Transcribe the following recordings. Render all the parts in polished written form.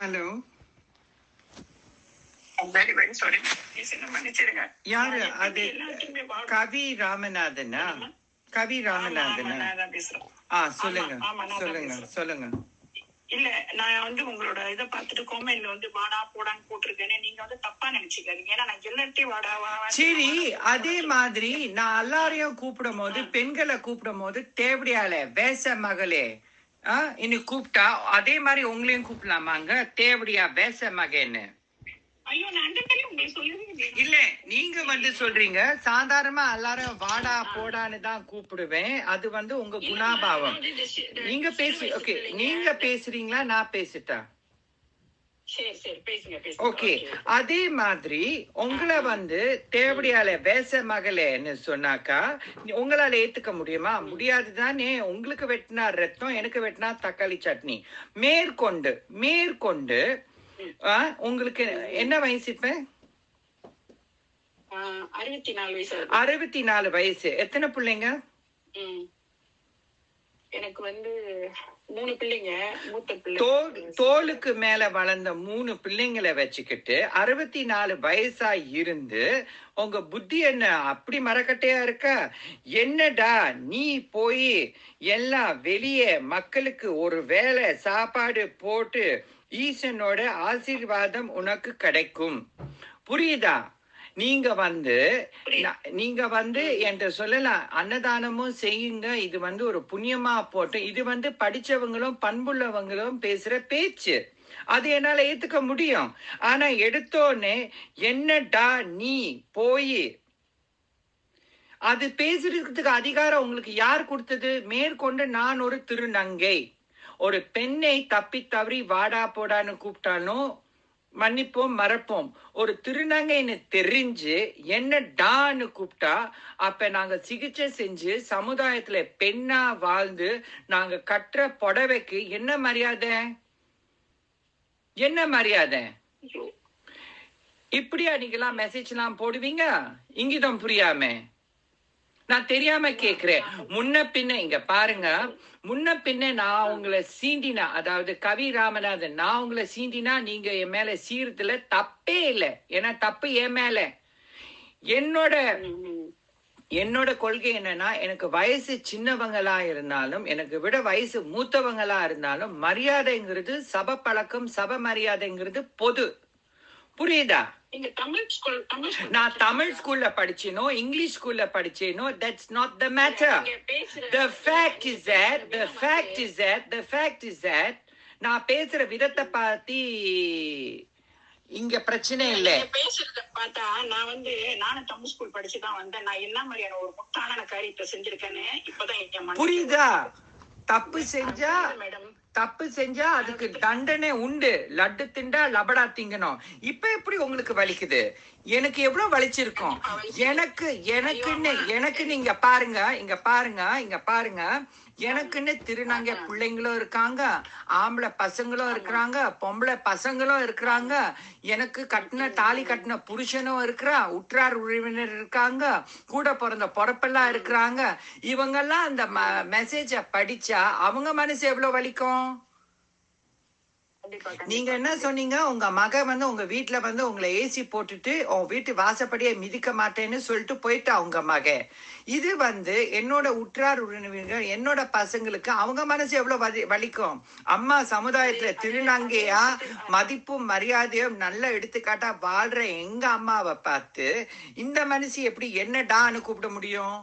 Hello, very very sorry, please என்ன மன்னிச்சிடுங்க. யாரு நான் அது? எல்லாத்தையுமே கவி ராமநாதனா? கவி ராமநாதனா? நான் தான் பேசுறேன். சொல்லுங்க ஆமா, நான் தான் சொல்லுங்க பேசுறேன். சொல்லுங்க. இல்ல, நான் உங்களோட இதை பார்த்துட்டு கோமெண்ட்ல வாடா போடான்னு போட்டிருக்கேன்னு நீங்க தப்பா நினைச்சுக்காதீங்க. ஏன்னா நான் எல்லாத்தையும் வாடா வா சரி, அதே மாதிரி நான் எல்லாரையும் கூப்பிடும் போது, பெண்களை கூப்பிடும் போது தேவடியால வேச மகளே இன்னைக்கு கூப்பிட்டா அதே மாதிரி உங்களையும் கூப்பிடலாமாங்க? தேவடியா வேச மகன்னு. ஐயோ, நான் அந்த மாதிரி உங்களுக்கு சொல்லுவீங்க இல்ல, நீங்க சொல்றீங்க சாதாரணமா எல்லாரும் வாடா போடான்னு தான் கூப்பிடுவேன். அது உங்க குணாபாவம். நீங்க பேசி ஓகே, நீங்க பேசுறீங்களா நான் பேசிட்டா? ஓகே, அதே மாதிரி உங்களை தேவடியால வேச மகளேன்னு சொன்னாக்கா உங்களால ஏத்துக்க முடியுமா? முடியாது தானே. உங்களுக்கு வெட்டினா ரத்தம், எனக்கு வெட்டினா தக்காளி சட்னி. மேற்கொண்டு மேற்கொண்டு உங்களுக்கு என்ன வயசு? இப்ப 64 வயசு. 64 வயசு. எத்தனை பிள்ளைங்க? எனக்கு 3 பிள்ளைங்க. மூத்த பிள்ளை தோலுக்கு மேல வளர்ந்த 3 பிள்ளைங்களை வச்சுக்கிட்டு 64 வயசா இருந்து உங்க புத்தி என்ன அப்படி மரக்கட்டையா இருக்க? என்னடா நீ போய் எல்லாம் வெளியே மக்களுக்கு ஒரு வேலை சாப்பாடு போட்டு ஈசனோட ஆசீர்வாதம் உனக்கு கிடைக்கும். புரியுதா? நீங்க என்ற சொல்லலாம், அன்னதானமும் செய்யுங்க. இது ஒரு புண்ணியமா போட்டு, இது படிச்சவங்களும் பண்புள்ளவங்களும் பேசுற பேச்சு. அது என்னால ஏத்துக்க முடியும். ஆனா எடுத்தோன்னே என்னடா நீ போய் அது பேசுறதுக்கு அதிகாரம் உங்களுக்கு யார் கொடுத்தது? மேற்கொண்டு நான் ஒரு திருநங்கை. ஒரு பெண்ணை தப்பி தவறி வாடா போடான்னு கூப்பிட்டாலும் மன்னிப்போம், மறப்போம். ஒரு திருநங்கைன்னு தெரிஞ்சு என்ன டான்னு கூப்பிட்டா அப்ப நாங்க சிகிச்சை செஞ்சு சமுதாயத்துல பெண்ணா வாழ்ந்து நாங்க கட்டுற புடவைக்கு என்ன மரியாதை? என்ன மரியாதை? இப்படியா நீங்களாம் மெசேஜ் எல்லாம் போடுவீங்க? இங்கிதம் புரியாம நான் தெரியாம கேக்குறேன். முன்ன பின்ன இங்க பாருங்க, முன்ன பின்ன நான் உங்களை சீண்டினா, அதாவது கவி ராமநாதன், நான் உங்களை சீண்டினா நீங்க என் மேல சீரத்துல தப்பே இல்லை. ஏன்னா தப்பு என் மேல. என்னோட கொள்கை என்னன்னா, எனக்கு வயசு சின்னவங்களா இருந்தாலும் எனக்கு விட வயசு மூத்தவங்களா இருந்தாலும் மரியாதைங்கிறது சபை பழக்கம், சபை மரியாதைங்கிறது பொது. புரியுதா? நான் தமிழ் ஸ்கூல்ல படிச்சேனோ இங்கிலீஷ் ஸ்கூல்ல படிச்சேனோ, that's not the matter. The fact is that நான் பேசுற விதத்தை பார்த்து இங்க பிரச்சனை இல்ல. பேசுறத பார்த்தா நானும் தமிழ் ஸ்கூல் படிச்சுதான் வந்தேன். நான் என்ன மாதிரியான ஒரு முட்டாளான காரியத்தை செஞ்சிருக்கேன்னு இப்பதான் புரியுதா? தப்பு செஞ்சா அதுக்கு தண்டனை உண்டு. லட்டு திண்டா லபடா திங்கணும். இப்ப எப்படி உங்களுக்கு வலிக்குது? எனக்கு எவ்வளவு வலிச்சிருக்கும். எனக்குன்னு இங்க பாருங்க, எனக்குன்னு திருநங்கை பிள்ளைங்களும் இருக்காங்க, ஆம்பளை பசங்களும் இருக்கிறாங்க, பொம்பளை பசங்களும் இருக்கிறாங்க, எனக்கு தாலி கட்டின புருஷனும் இருக்கிறான், உற்றார் உறவினர் இருக்காங்க, கூட பிறந்த பொறப்பெல்லாம் இருக்கிறாங்க. இவங்கெல்லாம் அந்த மெசேஜ படிச்சா அவங்க மனசு எவ்வளவு வலிக்கும்? நீங்க என்ன சொன்னீங்க? உங்க மக உங்க வீட்டுல உங்களை ஏசி போட்டுட்டு உங்க வீட்டு வாசப்படியை மிதிக்க மாட்டேன்னு சொல்லிட்டு போயிட்டா உங்க மக. இது என்னோட உற்றார் உறவினர்கள், என்னோட பசங்களுக்கு அவங்க மனசு எவ்வளவு வலிக்கும்? அம்மா சமுதாயத்துல திருநங்கையா மதிப்பும் மரியாதையும் நல்ல எடுத்துக்காட்டா வாழ்ற எங்க அம்மாவை பார்த்து இந்த மனசு எப்படி என்ன டான்னு கூப்பிட முடியும்?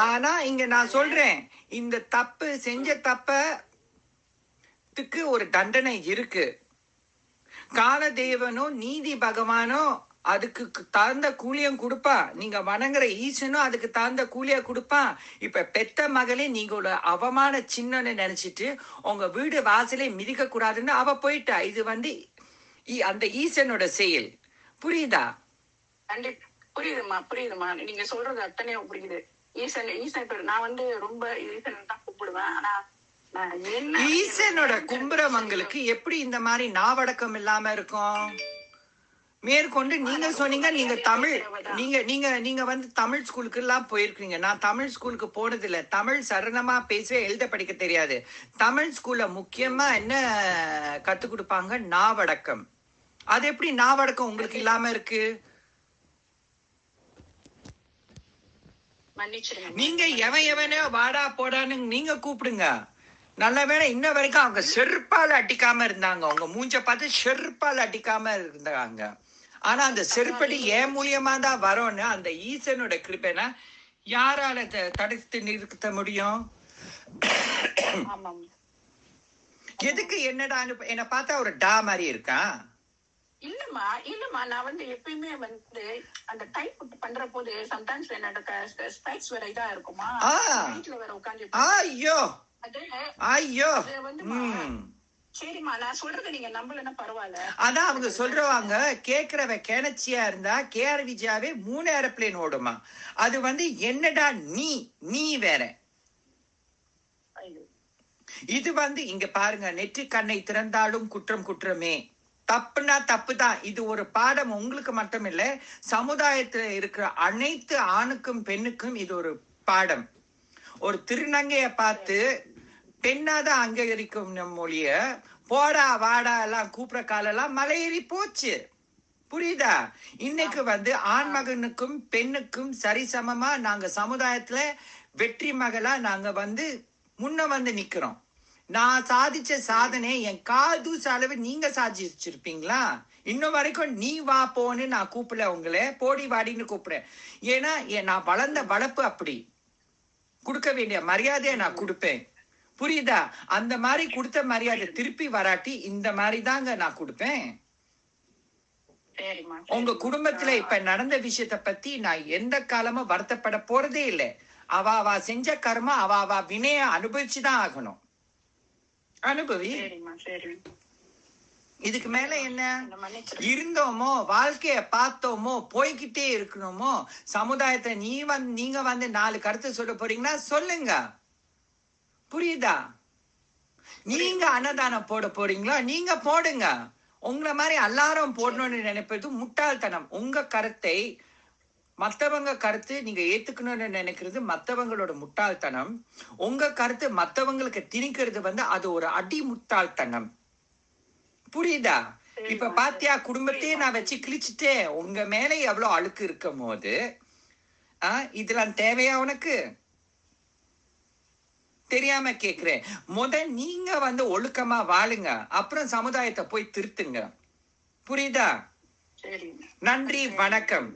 ஆனா இங்க நான் சொல்றேன், இந்த தப்பு செஞ்ச தப்புக்கு ஒரு தண்டனை இருக்கு. காலதேவனோ நீதி பகவானோ அதுக்கு தகுந்த கூலியம் கொடுப்பா. நீங்க வணங்குற ஈசனும் அதுக்கு தகுந்த கூலிய கொடுப்பா. இப்ப பெத்த மகளே நீங்க ஒரு அவமான சின்னன்னு நினைச்சிட்டு உங்க வீடு வாசலே மிதிக்க கூடாதுன்னு அவ போயிட்டா. இது அந்த ஈசனோட செயல். புரியுதா? புரியுதுமா. நீங்க சொல்றது அத்தனையும் புரியுது. ஈசன் பேர் நான் ரொம்ப ஈசன் தான் கூப்பிடுவேன். ஆனா ஈசனோட கும்புறவங்களுக்கு எப்படி இந்த மாதிரி நாவடக்கம் இல்லாம இருக்கும்? மேற்கொண்டு நீங்க ஆனா ரொம்ப சொன்னீங்க நீங்க மரியாதையா தமிழ் பேசுறவதான். நீங்க வந்து தமிழ் ஸ்கூலுக்கு எல்லாம் போயிருக்கீங்க. நான் தமிழ் ஸ்கூலுக்கு போனது இல்ல. தமிழ் சரளமா பேச எழுத படிக்க தெரியாது. தமிழ் ஸ்கூல்ல முக்கியமா என்ன கத்து கொடுப்பாங்க? நாவடக்கம். அது எப்படி நாவடக்கம் உங்களுக்கு கண்டிப்பா. இல்லாம இருக்கு? மன்னிச்சிடுங்க நீங்க எவன் எவனோ வாடா போடான்னு நீங்க கூப்பிடுங்க. நல்ல வேளை இன்ன வரைக்கும் அவங்க செருப்பால அடிக்காம இருந்தாங்க. உங்க மூஞ்ச பார்த்து செருப்பால அடிக்காம இருந்தாங்க. ஆனா அந்த செருப்படி ஏன் மூலியமா தான் வரும்னு அந்த ஈசனோட கிருபைனா யாரால தடுத்து நிறுத்த முடியும்? ஆமாம். எதுக்கு என்னடா என்ன பார்த்தா ஒரு டா மாதிரி இருக்கா? இல்லம்மா நான் வந்து எப்பயுமே வந்து அந்த டைப் பண்ற போது சம்டைம்ஸ் என்னோட ஸ்பைக்ஸ் வேற இதா இருக்குமா, ஆ வீட்டுல வேற உட்காந்து ஐயோ அது ஐயோ அது வந்துமா. சரிம்மா நான் சொல்றது நீங்க நம்பலன்னா பரவாயில்ல. அதான் அவங்க சொல்றவாங்க கேக்குறவ கேனச்சியா இருந்தா கேஆர் விஜயாவே 3 ஏரோப்ளேன் ஓடுமா. அது வந்து என்னடா நீ வேற. ஐயோ. இது வந்து இங்க பாருங்க, நெற்றி கண்ணை திறந்தாலும் குற்றம் குற்றமே. தப்புனா தப்பு தான். இது ஒரு பாடம் உங்களுக்கு மட்டும் இல்ல, சமுதாயத்துல இருக்கிற அனைத்து ஆணுக்கும் பெண்ணுக்கும் இது ஒரு பாடம். ஒரு திருநங்கைய பார்த்து பெண்ணாதான் அங்கீகரிக்கும் மொழிய போடா வாடா எல்லாம் கூப்பிட காலெல்லாம் மலையேறி போச்சு. புரியுதா? இன்னைக்கு வந்து ஆண் மகனுக்கும் பெண்ணுக்கும் சரிசமமா நாங்க சமுதாயத்துல வெற்றி மகளா நாங்க வந்து முன்ன வந்து நிக்கிறோம். நான் சாதிச்ச சாதனை என் காது அளவு நீங்க சாதிச்சிருப்பீங்களா? இன்னும் வரைக்கும் நீ வா போன்னு நான் கூப்பிடல, உங்களை போடி வாடின்னு கூப்பிடுறேன். ஏன்னா நான் வளர்ந்த வளர்ப்பு அப்படி. கொடுக்க வேண்டிய மரியாதையை நான் கொடுப்பேன். புரியுதா? அந்த மாதிரி கொடுத்த மரியாதை திருப்பி வராட்டி இந்த மாதிரி தாங்க நான் கொடுப்பேன். உங்க குடும்பத்துல இப்ப நடந்த விஷயத்த பத்தி நான் எந்த காலமும் வருத்தப்பட போறதே இல்லை. அவ செஞ்ச கர்மா அவ வினைய அனுபவிச்சுதான் ஆகணும். அனுபவி. இதுக்கு மேல என்ன? இருந்தோமோ, வாழ்க்கைய பார்த்தோமோ, போய்கிட்டே இருக்கணுமோ, சமுதாயத்தை நீங்க வந்து 4 கருத்து சொல்ல போறீங்கன்னா சொல்லுங்க. புரியுதா? நீங்க அன்னதானம் போட போறீங்களா? நீங்க போடுங்க. உங்களை மாதிரி எல்லாரும் போடணும்னு நினைப்பது முட்டாள்தனம். உங்க கருத்தை மத்தவங்க கருத்து நீங்க ஏத்துக்கணும்னு நினைக்கிறது மத்தவங்களோட முட்டாள்தனம். உங்க கருத்து மத்தவங்களுக்கு திணிக்கிறது வந்து அது ஒரு அடி முட்டாள்தனம். புரியுதா? இப்ப பாத்தியா, குடும்பத்தையே நான் வச்சு கிழிச்சுட்டேன். உங்க மேல எவ்வளவு அழுக்கு இருக்கும் போது இதெல்லாம் தேவையா உனக்கு? தெரியாம கேக்குறேன். நீங்க வந்து ஒழுக்கமா வாழுங்க, அப்புறம் சமுதாயத்தை போய் திருத்துங்க. புரியுதா? நன்றி, வணக்கம்.